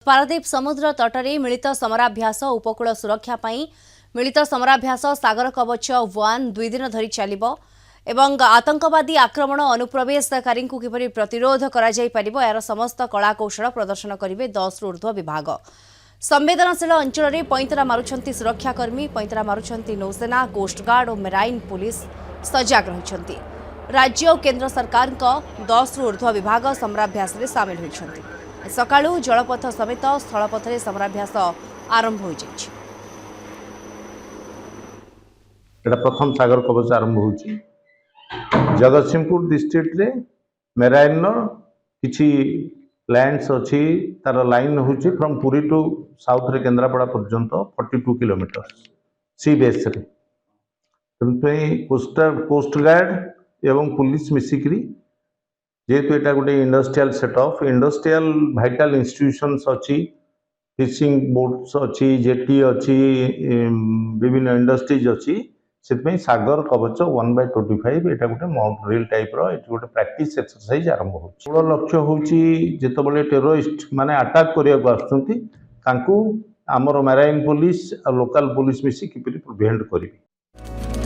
पारादीप समुद्र तटरे मिलित समराभ्यास उपकूल सुरक्षा पाई मिलित समराभ्यास सागर कवच 1 2 दिन धरी चलिबो एवं आतंकवादी आक्रमण अनुप्रवेशकारी किपरि प्रतिरोध करा जाई परिबो यार समस्त कला कौशल प्रदर्शन करिवे 10 रु ऊर्ध्व विभाग। संवेदनशील अंचल में पैंतरा मारुछंती सुरक्षाकर्मी पैंतरा मारुछंती नौसेना कोस्टगार्ड और मेराइन पुलिस सजग रहिछंती। राज्य और केंद्र सरकार 10 रु ऊर्ध्व विभाग समराभ्यास में सामिल होइछंती। सकाळू जलपथ समेत स्थलपथरे समराभ्यास आरंभ हो जाइछि। एटा प्रथम सागर कवच आरंभ होछि जगतसिंहपुर डिस्ट्रिक्ट रे मेराइन किछि लैंड्स अछि तार लाइन होछि फ्रॉम पुरी टू साउथ रे केंद्रापड़ा पर्यंत 42 किलोमीटर सी बेस रे कोस्ट गार्ड एवं पुलिस मिसिकरी जेहेतु एटा गोटे industrial setup industrial vital institutions अच्छी फिशिंग बोट्स अच्छी जेटी अच्छी विभिन्न इंडस्ट्रीज अच्छी से सागर कवच 1/25 एटा गोटे मॉक ड्रिल टाइप रो एटा गोटे प्रैक्टिस एक्सरसाइज आरंभ हो मूल लक्ष्य होची जेतबले टेररिस्ट माने अटैक करिया को आछुंती तांकू हमर मैराइन पुलिस और लोकल पुलिस मिसी किपरि प्रिवेंट करिवे।